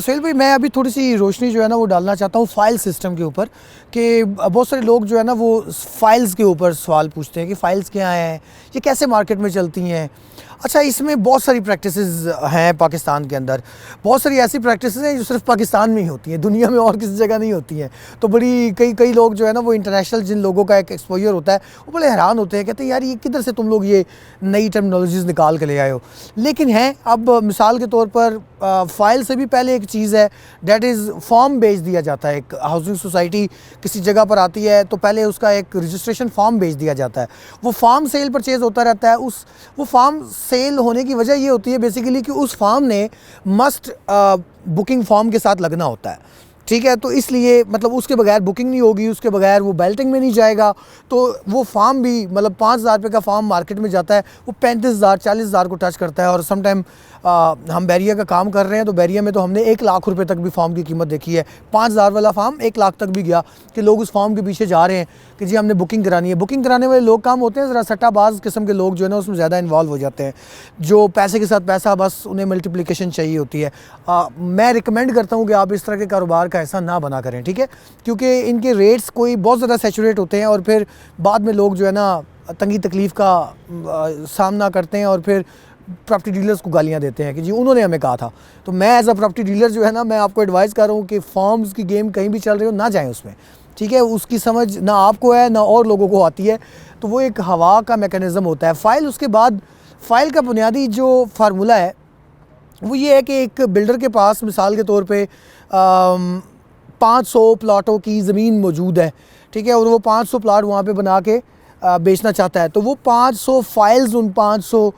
सोहेल भाई, मैं अभी थोड़ी सी रोशनी जो है ना वो डालना चाहता हूँ फाइल सिस्टम के ऊपर, कि बहुत सारे लोग जो है ना वो फाइल्स के ऊपर सवाल पूछते हैं कि फ़ाइल्स क्या हैं, ये कैसे मार्केट में चलती हैं। अच्छा, इसमें बहुत सारी प्रैक्टिसेस हैं पाकिस्तान के अंदर, बहुत सारी ऐसी प्रैक्टिसेस हैं जो सिर्फ पाकिस्तान में ही होती हैं, दुनिया में और किसी जगह नहीं होती हैं। तो बड़ी कई लोग जो है ना वो इंटरनेशनल जिन लोगों का एक एक्सपोजर होता है वो बड़े हैरान होते हैं, कहते हैं यार ये किधर से तुम लोग ये नई टर्मिनोलॉजीज़ निकाल के ले आए हो। लेकिन हैं, अब मिसाल के तौर पर फ़ाइल से भी पहले एक चीज़ है, डैट इज़ फॉर्म भेज दिया जाता है। एक हाउसिंग सोसाइटी किसी जगह पर आती है तो पहले उसका एक रजिस्ट्रेशन फॉर्म भेज दिया जाता है, वो फॉर्म सेल परचेज़ होता रहता है। वो फॉर्म सेल होने की वजह ये होती है बेसिकली कि उस फॉर्म ने मस्ट बुकिंग फॉर्म के साथ लगना होता है, ठीक है। तो इसलिए मतलब उसके बगैर बुकिंग नहीं होगी, उसके बगैर वो बेल्टिंग में नहीं जाएगा। तो वो फार्म भी मतलब 5,000 रुपये का फार्म मार्केट में जाता है, वो 35,000 40,000 को टच करता है। और समटाइम हम बैरिया का काम कर रहे हैं तो बैरिया में तो हमने 1 लाख रुपए तक भी फार्म की कीमत देखी है। 5,000 वाला फार्म 1 लाख तक भी गया कि लोग उस फार्म के पीछे जा रहे हैं कि जी हमने बुकिंग करानी है। बुकिंग कराने वाले लोग काम होते हैं ज़रा सट्टाबाज किस्म के लोग जो है ना उसमें ज़्यादा इन्वॉल्व हो जाते हैं, जो पैसे के साथ पैसा, बस उन्हें मल्टीप्लिकेशन चाहिए होती है। मैं रिकमेंड करता हूँ कि आप इस तरह के कारोबार का ऐसा ना बना करें, ठीक है, क्योंकि इनके रेट्स कोई बहुत ज़्यादा सैचुरेट होते हैं और फिर बाद में लोग जो है ना तंगी तकलीफ़ का सामना करते हैं और फिर प्रॉपर्टी डीलर्स को गालियाँ देते हैं कि जी उन्होंने हमें कहा था। तो मैं एज अ प्रॉपर्टी डीलर जो है ना मैं आपको एडवाइस कर रहा हूँ कि फॉर्म्स की गेम कहीं भी चल रही हो ना जाएं उसमें, ठीक है। उसकी समझ ना आपको है ना और लोगों को आती है, तो वो एक हवा का मैकेनिज़्म होता है। फ़ाइल, उसके बाद फ़ाइल का बुनियादी जो फार्मूला है वो ये है कि एक बिल्डर के पास मिसाल के तौर पे 500 प्लाटों की ज़मीन मौजूद है, ठीक है, और वो 500 प्लाट वहाँ पे बना के बेचना चाहता है। तो वो 500 फाइल्स, उन 500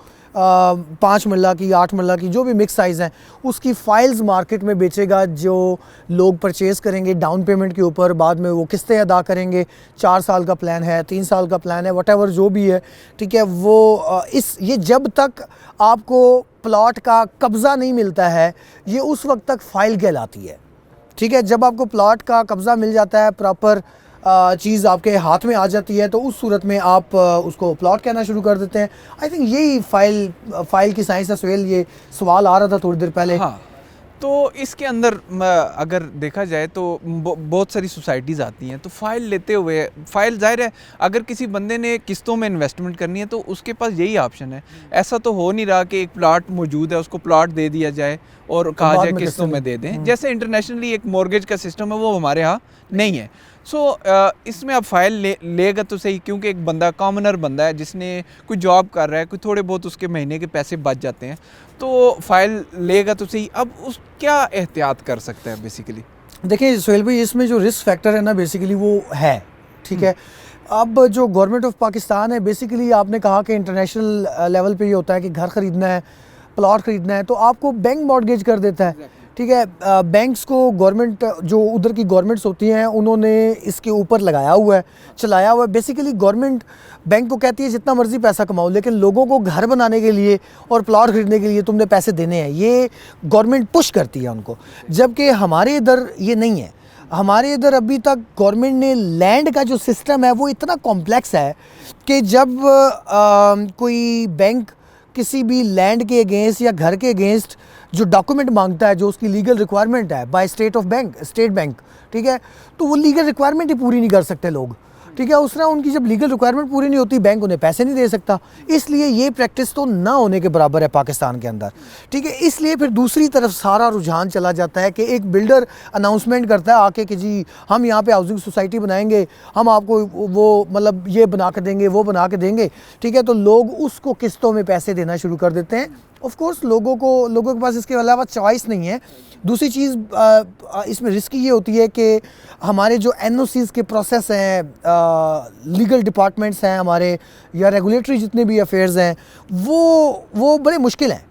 5 मरला की 8 मरला की जो भी मिक्स साइज़ हैं उसकी फ़ाइल्स मार्केट में बेचेगा, जो लोग परचेज़ करेंगे डाउन पेमेंट के ऊपर। बाद में वो किस्तें अदा करेंगे, 4 साल का प्लान है, 3 साल का प्लान है, वटेवर जो भी है, ठीक है। वो ये जब तक आपको प्लॉट का कब्ज़ा नहीं मिलता है ये उस वक्त तक फ़ाइल कहलाती है, ठीक है। जब आपको प्लॉट का कब्ज़ा मिल जाता है, प्रॉपर चीज़ आपके हाथ में आ जाती है, तो उस सूरत में आप उसको प्लॉट कहना शुरू कर देते हैं। आई थिंक यही फ़ाइल की साइंस है। सोहेल, ये सवाल आ रहा था थोड़ी देर पहले। हाँ, तो इसके अंदर अगर देखा जाए तो बहुत सारी सोसाइटीज़ आती हैं, तो फ़ाइल लेते हुए, फ़ाइल ज़ाहिर है अगर किसी बंदे ने किस्तों में इन्वेस्टमेंट करनी है तो उसके पास यही ऑप्शन है। ऐसा तो हो नहीं रहा कि एक प्लाट मौजूद है उसको प्लाट दे दिया जाए और कहा जाए किस्तों में दे दें, जैसे इंटरनेशनली एक मॉर्गेज का सिस्टम है वो हमारे यहाँ नहीं है। इसमें आप फ़ाइल लेगा तो सही, क्योंकि एक बंदा कॉमनर बंदा है जिसने कोई जॉब कर रहा है, कोई थोड़े बहुत उसके महीने के पैसे बच जाते हैं, तो फ़ाइल लेगा तो सही। अब उस क्या एहतियात कर सकते हैं बेसिकली? देखिए सोहेल भाई, इसमें जो रिस्क फैक्टर है ना बेसिकली वो है, ठीक है। अब जो गवर्नमेंट ऑफ पाकिस्तान है, बेसिकली आपने कहा कि इंटरनेशनल लेवल पे ये होता है कि घर ख़रीदना है, प्लॉट ख़रीदना है तो आपको बैंक मॉर्गेज कर देता है, ठीक है। बैंक्स को गवर्नमेंट, जो उधर की गवर्नमेंट्स होती हैं उन्होंने इसके ऊपर लगाया हुआ है, चलाया हुआ है। बेसिकली गवर्नमेंट बैंक को कहती है जितना मर्ज़ी पैसा कमाओ, लेकिन लोगों को घर बनाने के लिए और प्लॉट ख़रीदने के लिए तुमने पैसे देने हैं, ये गवर्नमेंट पुश करती है उनको। जबकि हमारे इधर ये नहीं है। हमारे इधर अभी तक गवर्नमेंट ने लैंड का जो सिस्टम है वो इतना कॉम्प्लेक्स है कि जब कोई बैंक किसी भी लैंड के अगेंस्ट या घर के अगेंस्ट जो डॉक्यूमेंट मांगता है, जो उसकी लीगल रिक्वायरमेंट है बाय स्टेट बैंक, ठीक है, तो वो लीगल रिक्वायरमेंट ही पूरी नहीं कर सकते लोग, ठीक है। उस तरह उनकी जब लीगल रिक्वायरमेंट पूरी नहीं होती, बैंक उन्हें पैसे नहीं दे सकता। इसलिए ये प्रैक्टिस तो ना होने के बराबर है पाकिस्तान के अंदर, ठीक है। इसलिए फिर दूसरी तरफ सारा रुझान चला जाता है कि एक बिल्डर अनाउंसमेंट करता है आके कि जी हम यहाँ पे हाउसिंग सोसाइटी बनाएंगे, हम आपको वो मतलब ये बना के देंगे, वो बना के देंगे, ठीक है। तो लोग उसको किस्तों में पैसे देना शुरू कर देते हैं। ऑफ कोर्स लोगों के पास इसके अलावा चॉइस नहीं है। दूसरी चीज़ इसमें रिस्की ये होती है कि हमारे जो एनओसीज़ के प्रोसेस हैं, लीगल डिपार्टमेंट्स हैं हमारे, या रेगुलेटरी जितने भी अफेयर्स हैं, वो बड़े मुश्किल हैं।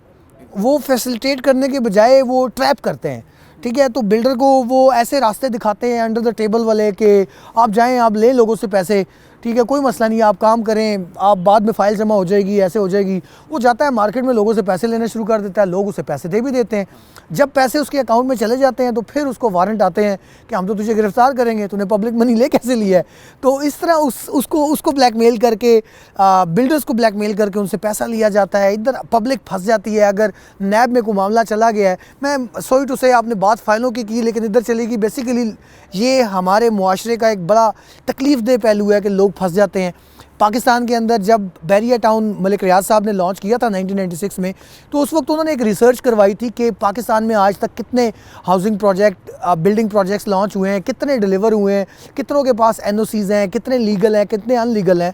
वो फैसिलिटेट करने के बजाय वो ट्रैप करते हैं, ठीक है। तो बिल्डर को वो ऐसे रास्ते दिखाते हैं अंडर द टेबल वाले कि आप जाएं, आप लें लोगों से पैसे, ठीक है, कोई मसला नहीं है, आप काम करें, आप बाद में फ़ाइल जमा हो जाएगी, ऐसे हो जाएगी। वो जाता है मार्केट में, लोगों से पैसे लेना शुरू कर देता है, लोग उसे पैसे दे भी देते हैं। जब पैसे उसके अकाउंट में चले जाते हैं तो फिर उसको वारंट आते हैं कि हम तो तुझे गिरफ्तार करेंगे, तूने पब्लिक मनी ले कैसे लिया है। तो इस तरह उसको ब्लैकमेल करके, बिल्डर्स को ब्लैकमेल करके उनसे पैसा लिया जाता है। इधर पब्लिक फंस जाती है। अगर नैब में कोई मामला चला गया है, मैं सॉरी टू से आपने बात फ़ाइलों की लेकिन इधर चलेगी, बेसिकली ये हमारे मुआशरे का एक बड़ा तकलीफ़ दह पहलू है कि लोग फंस जाते हैं। पाकिस्तान के अंदर जब बैरिया टाउन मलिक रियाज साहब ने लॉन्च किया था 1996 में, तो उस वक्त उन्होंने एक रिसर्च करवाई थी कि पाकिस्तान में आज तक कितने housing project, building projects launch हुए हैं, कितने डिलीवर हुए हैं, कितनों के पास NOCs हैं, कितने लीगल हैं, कितने अनलीगल हैं।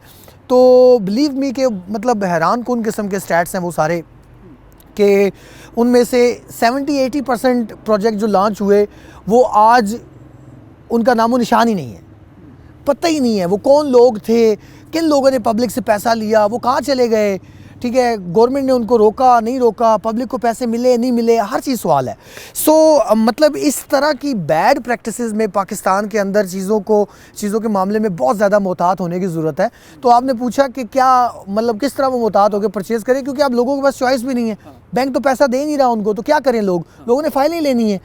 तो बिलीव मी के मतलब हैरान कुन किस्म के स्टैट्स हैं वो सारे, कि उनमें से 70-80% प्रोजेक्ट जो लॉन्च हुए वो आज उनका नामो निशान ही नहीं है, पता ही नहीं है वो कौन लोग थे, किन लोगों ने पब्लिक से पैसा लिया, वो कहाँ चले गए। ठीक है, गवर्नमेंट ने उनको रोका नहीं रोका, पब्लिक को पैसे मिले नहीं मिले, हर चीज़ सवाल है। मतलब इस तरह की बैड प्रैक्टिसेस में पाकिस्तान के अंदर चीज़ों के मामले में बहुत ज़्यादा मोहतात होने की ज़रूरत है। तो आपने पूछा कि क्या मतलब किस तरह वो मोहतात होकर परचेज़ करें, क्योंकि अब लोगों के पास चॉइस भी नहीं है, बैंक तो पैसा दे नहीं रहा उनको, तो क्या करें, लोगों ने फाइलें लेनी है।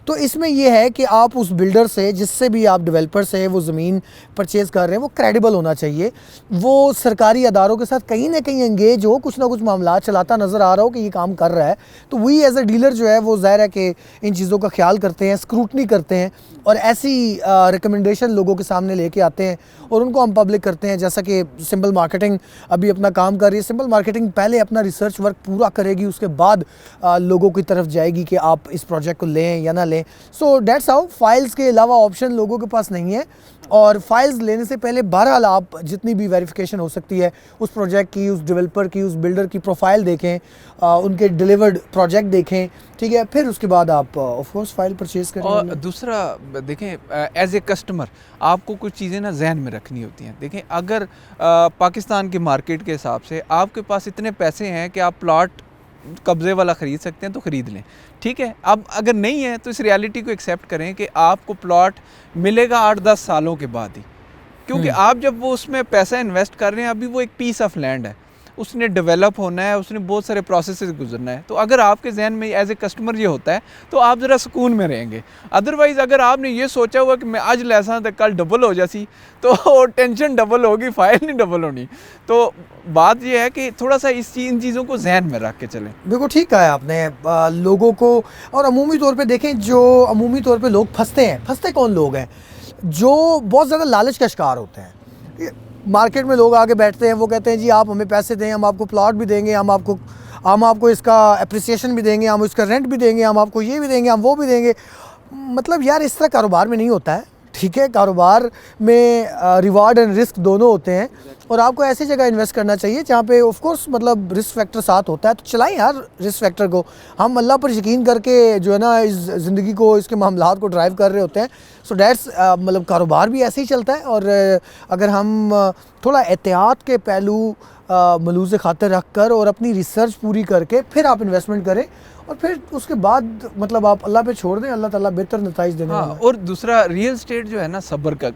तो इसमें यह है कि आप उस बिल्डर से, जिससे भी आप डेवलपर से वो ज़मीन परचेज़ कर रहे हैं, वो क्रेडिबल होना चाहिए, वो सरकारी अदारों के साथ कहीं ना कहीं एंगेज हो, कुछ ना कुछ मामला चलाता नज़र आ रहा हो कि ये काम कर रहा है। तो वी एज ए डीलर जो है वो ज़ाहिर है कि इन चीज़ों का ख्याल करते हैं, स्क्रूटनी करते हैं और ऐसी रिकमेंडेशन लोगों के सामने लेके आते हैं और उनको हम पब्लिक करते हैं। जैसा कि सिंपल मार्केटिंग अभी अपना काम कर रही है, सिंपल मार्केटिंग पहले अपना रिसर्च वर्क पूरा करेगी, उसके बाद लोगों की तरफ जाएगी कि आप इस प्रोजेक्ट को लें या ना लें। सो डेट्स हाउ, फाइल्स के अलावा ऑप्शन लोगों के पास नहीं है। और फाइल्स लेने से पहले बहरहाल आप जितनी भी वेरिफिकेशन हो सकती है उस प्रोजेक्ट की, उस डेवलपर की, उस बिल्डर की प्रोफाइल देखें, उनके डिलीवर्ड प्रोजेक्ट देखें, ठीक है, फिर उसके बाद आप ऑफ कोर्स फाइल परचेज करें। और दूसरा देखें, एज ए कस्टमर आपको कुछ चीज़ें ना जहन में रखनी होती हैं। देखें, अगर पाकिस्तान के मार्केट के हिसाब से आपके पास इतने पैसे हैं कि आप प्लॉट कब्ज़े वाला ख़रीद सकते हैं तो ख़रीद लें, ठीक है। अब अगर नहीं है तो इस रियलिटी को एक्सेप्ट करें कि आपको प्लॉट मिलेगा 8-10 सालों के बाद ही, क्योंकि आप जब वो उसमें पैसा इन्वेस्ट कर रहे हैं, अभी वो एक पीस ऑफ लैंड है, उसने डेवलप होना है, उसने बहुत सारे प्रोसेस से गुजरना है। तो अगर आपके जहन में एज ए कस्टमर ये होता है तो आप ज़रा सुकून में रहेंगे। अदरवाइज़ अगर आपने ये सोचा हुआ कि मैं आज लैसा तो कल डबल हो जासी, तो टेंशन डबल होगी, फाइल नहीं डबल होनी। तो बात ये है कि थोड़ा सा इन चीज़ों को जहन में रख के चलें। बिल्कुल ठीक कहा है आपने। लोगों को, और अमूमी तौर पे देखें, जो अमूमी तौर पे लोग फंसते कौन लोग हैं, जो बहुत ज़्यादा लालच का शिकार होते हैं। मार्केट में लोग आके बैठते हैं, वो कहते हैं जी आप हमें पैसे दें, हम आपको प्लॉट भी देंगे, हम आपको इसका अप्रिसिएशन भी देंगे, हम इसका रेंट भी देंगे, हम आपको ये भी देंगे, हम वो भी देंगे। मतलब यार इस तरह कारोबार में नहीं होता है, ठीक है। कारोबार में रिवार्ड एंड रिस्क दोनों होते हैं और आपको ऐसी जगह इन्वेस्ट करना चाहिए जहाँ पे ऑफ कोर्स मतलब रिस्क फैक्टर साथ होता है। तो चलाएं यार रिस्क फैक्टर को, हम अल्लाह पर यकीन करके जो है ना इस ज़िंदगी को, इसके मामलात को ड्राइव कर रहे होते हैं। सो डैट्स मतलब कारोबार भी ऐसे ही चलता है। और अगर हम थोड़ा एहतियात के पहलू मलूज़ खातिर रख कर और अपनी रिसर्च पूरी करके फिर आप इन्वेस्टमेंट करें और फिर उसके बाद मतलब आप अल्लाह पे छोड़ दें, अल्लाह ताला बेहतर नताइज देने वाला है। और दूसरा, रियल एस्टेट जो है ना सब्र का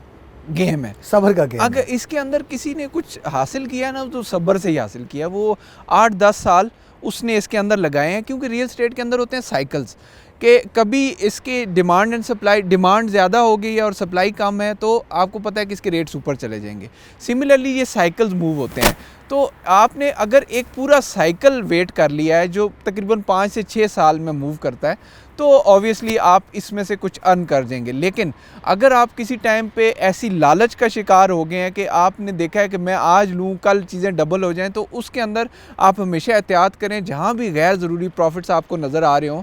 गेम है, सब्र का गेम। अगर इसके अंदर किसी ने कुछ हासिल किया ना तो सब्र से ही हासिल किया। वो 8-10 साल उसने इसके अंदर लगाए हैं, क्योंकि रियल एस्टेट के अंदर होते हैं साइकिल्स कि कभी इसके डिमांड एंड सप्लाई, डिमांड ज़्यादा हो गई है और सप्लाई कम है तो आपको पता है कि इसके रेट्स ऊपर चले जाएंगे। सिमिलरली ये साइकिल्स मूव होते हैं। तो आपने अगर एक पूरा साइकिल वेट कर लिया है जो तकरीबन 5 से 6 साल में मूव करता है, तो ऑब्वियसली आप इसमें से कुछ अर्न कर देंगे। लेकिन अगर आप किसी टाइम पे ऐसी लालच का शिकार हो गए हैं कि आपने देखा है कि मैं आज लूँ कल चीज़ें डबल हो जाएं, तो उसके अंदर आप हमेशा एहतियात करें। जहाँ भी गैर ज़रूरी प्रॉफिट्स आपको नज़र आ रहे हों,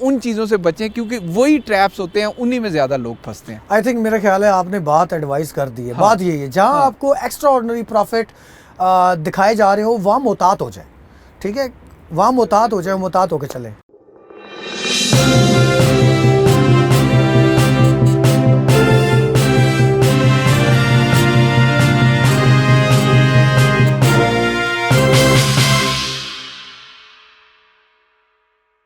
उन चीज़ों से बचें, क्योंकि वही ट्रैप्स होते हैं, उन्हीं में ज़्यादा लोग फंसते हैं। आई थिंक मेरा ख्याल है आपने बात एडवाइस कर दी है। हाँ। बात यही है, जहाँ आपको एक्स्ट्रा ऑर्डिनरी प्रॉफिट दिखाए जा रहे हो वहाँ मोहतात हो जाए, ठीक है, वहाँ मोहतात हो जाए, मोहतात होकर चलें।